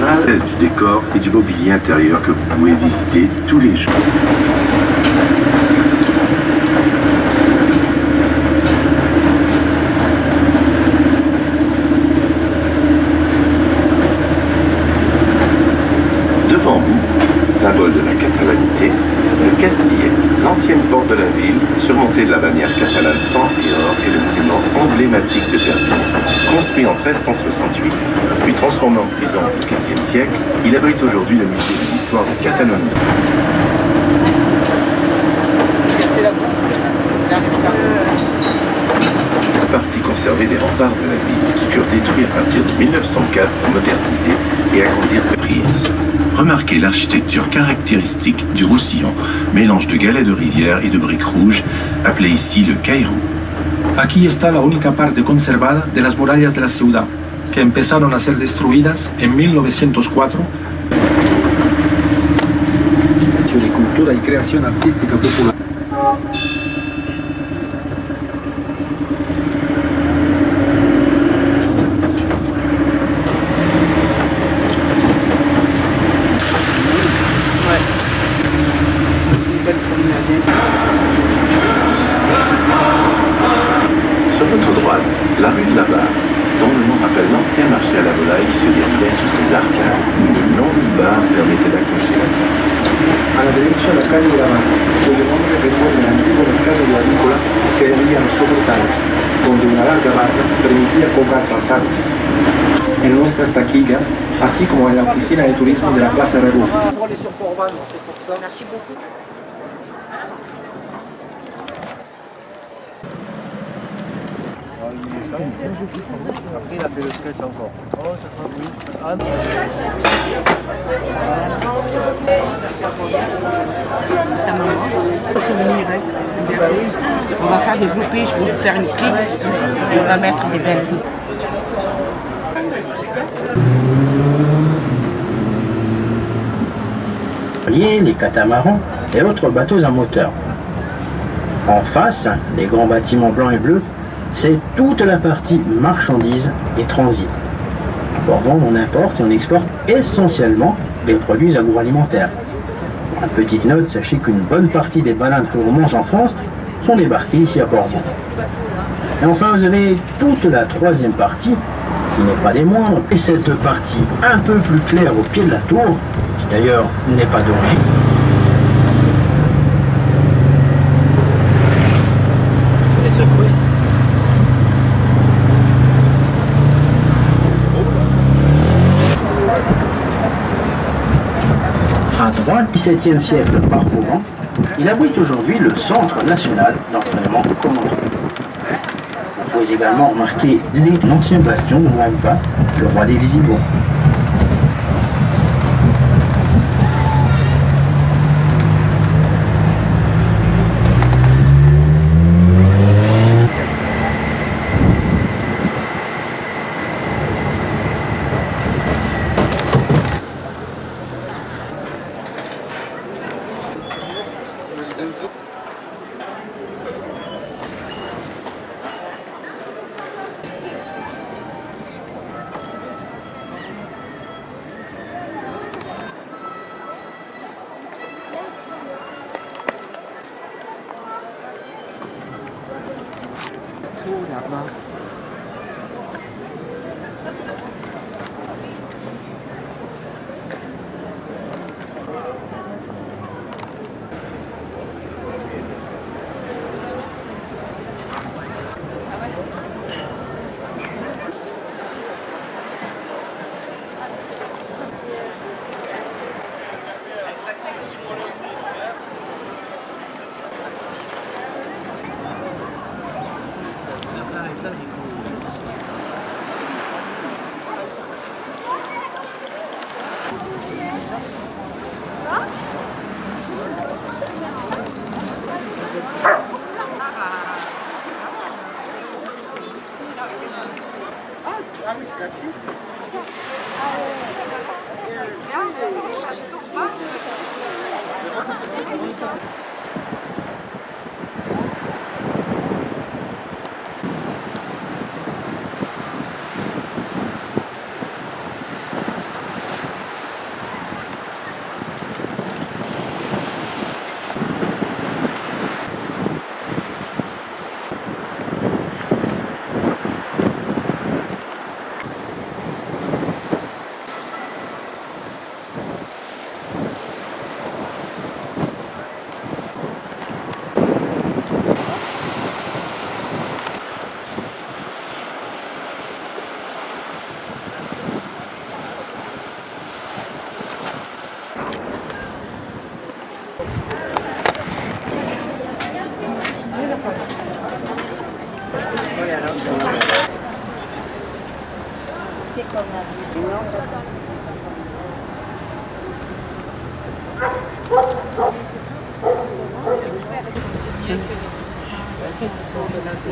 cathédrale est du décor et du mobilier intérieur que vous pouvez visiter tous les jours. Devant vous, symbole de la catalanité, le Castillet, l'ancienne porte de la ville, surmontée de la bannière catalane sang et or, est le monument emblématique de Perpignan. Construit en 1368, puis transformé en prison au XVe siècle, il abrite aujourd'hui le musée de l'histoire de Catalogne. Partie conservée des remparts de la ville qui furent détruits à partir de 1904 pour moderniser et agrandir les prises. Remarquez l'architecture caractéristique du Roussillon, mélange de galets de rivière et de briques rouges, appelé ici le Cairou. Aquí está la única parte conservada de las murallas de la ciudad, que empezaron a ser destruidas en 1904. De cultura y creación artística popular. Sur votre droite, la rue de la Barre, dont le nom rappelle l'ancien marché à la volaille, se déroulait sous ses arcades, où une longue barre permettait d'accrocher la tête. A la derecha la calle de la Barra, cuyo nombre recuerda el antiguo mercado de agrícola que había en los soportales, donde una larga barra permitía cobrar las armas. En nuestras taquillas, así como en la oficina de turismo de la Plaza Rebu. Merci beaucoup. Après, il a fait le sketch encore. Oh, ça sera oui. Ah, non. Ta maman, souvenir, hein. On va faire développer, je vais vous faire une clip et on va mettre des belles photos. Les catamarans et autres bateaux à moteur. En face, les grands bâtiments blancs et bleus, c'est toute la partie marchandises et transit. Pour vendre, on importe et on exporte essentiellement des produits agroalimentaires. Une petite note, sachez qu'une bonne partie des bananes que l'on mange en France sont débarquées ici à Port-Blanc. Et enfin, vous avez toute la troisième partie, qui n'est pas des moindres, et cette partie un peu plus claire au pied de la tour, qui d'ailleurs n'est pas d'origine. À droite, 17e siècle parcourant, il abrite aujourd'hui le Centre national d'entraînement commando. Vous pouvez également remarquer l'ancien bastion de Wampa, le roi des Visigoths. Là-bas.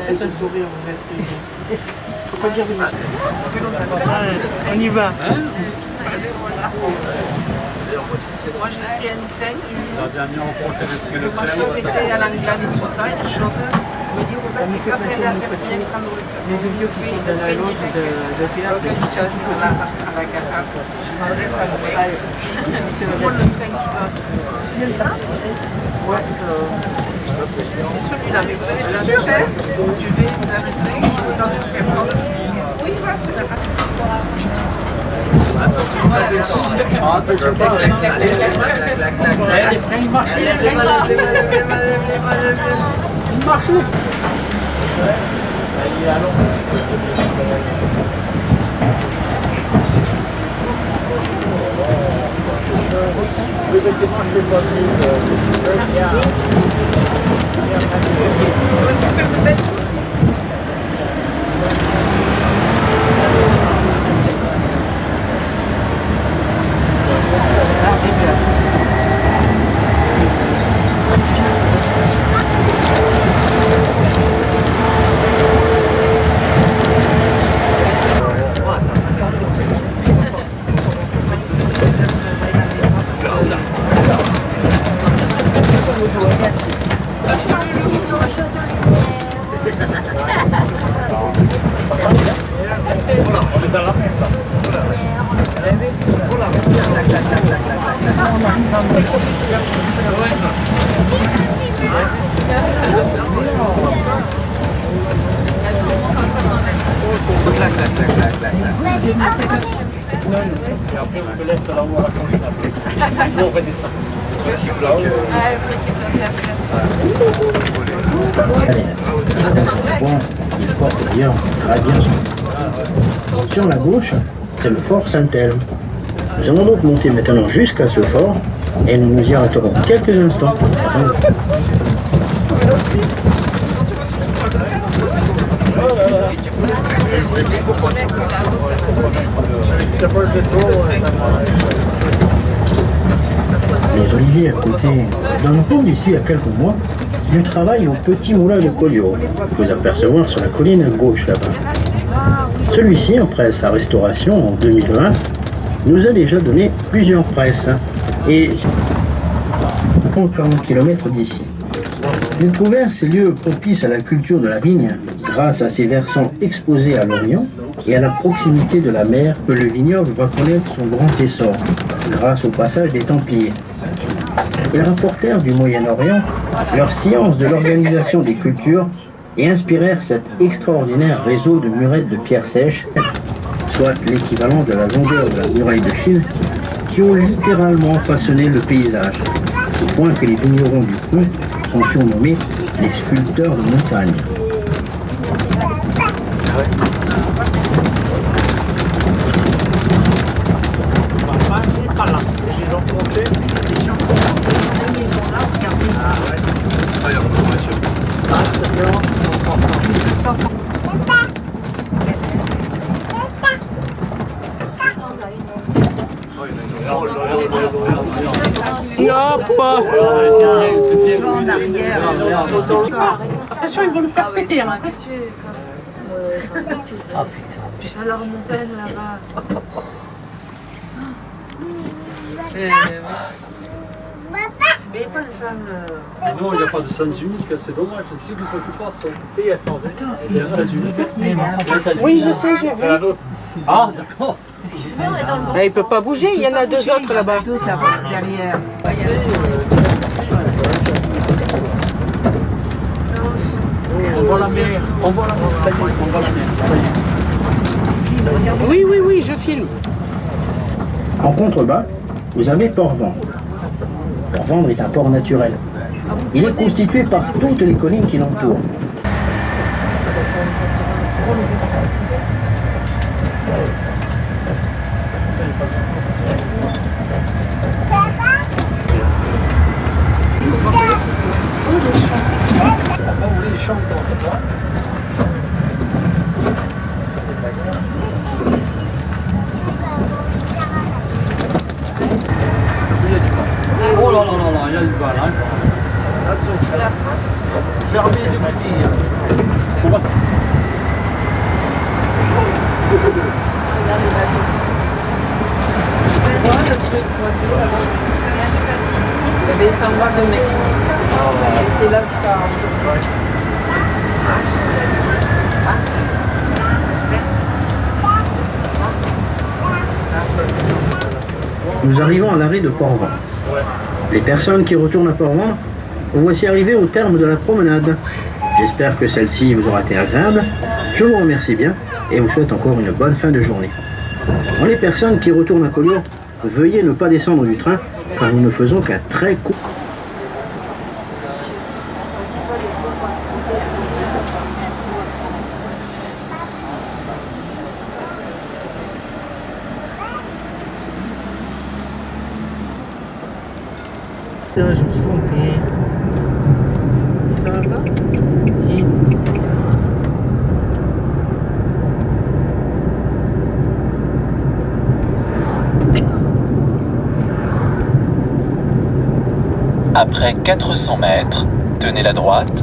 Elle te sourire, faut pas dire on y va. Moi j'ai pris une telle. La dernière fois que le Ma soeur était à l'Angleterre et tout ça, elle chantait. Ça me fait penser à mon petit, les deux vieux qui sont dans la loge de théâtre, qui sont à la gare. Ouais, c'est celui-là, mais vous allez sûr, hein? Tu vais vous arrêter, dans une personne. Oui, va, c'est la les freins, ils marchent. Ils marchent. Et après, on te laisse là-haut à la colline après. Nous, on redescend. Bon, il porte d'ailleurs très bien son nom. Sur la gauche, c'est le fort Saint-Elme. Nous allons donc monter maintenant jusqu'à ce fort et nous nous y arrêterons quelques instants. Les oliviers à côté, dans le fond d'ici à quelques mois, du travail au petit moulin de Collioure. Vous apercevoir sur la colline à gauche là-bas. Celui-ci, après sa restauration en 2020, nous a déjà donné plusieurs presses. Et 40 km d'ici. Il trouvèrent ces lieux propices à la culture de la vigne grâce à ses versants exposés à l'Orient et à la proximité de la mer que le vignoble va connaître son grand essor grâce au passage des Templiers. Ils rapportèrent du Moyen-Orient leur science de l'organisation des cultures et inspirèrent cet extraordinaire réseau de murettes de pierre sèche, soit l'équivalent de la longueur de la muraille de Chine, qui ont littéralement façonné le paysage, au point que les vignerons du Cru sont surnommés les sculpteurs de montagne. En arrière. Attention, ils vont le faire péter. Hein. Ah putain. À la montagne là-bas. Mais pas de sang. Mais non, il n'y a pas de sens unique, c'est dommage. C'est ce qu'il faut qu'il fasse. Il y a sens unique. Oui, je sais, j'ai vu. Ah, d'accord. Il ne peut pas bouger, il y en a deux autres là-bas. Derrière. On voit la mer, on voit la montagne, on voit la mer. Oui, oui, oui, je filme. En contrebas, vous avez Port-Vendre. Port-Vendre est un port naturel. Il est constitué par toutes les collines qui l'entourent. Fermez les écoutilles. On va... Le truc, il y avait 100 balles de mec. J'étais là jusqu'à... Nous arrivons à l'arrêt de Port-Vent. Les personnes qui retournent à Port-Vent, vous voici arrivés au terme de la promenade. J'espère que celle-ci vous aura été agréable. Je vous remercie bien et vous souhaite encore une bonne fin de journée. Pour les personnes qui retournent à Collioure, veuillez ne pas descendre du train car nous ne faisons qu'un très court... Je me suis trompé. Ça va pas? Si. Après 400 mètres, tenez la droite.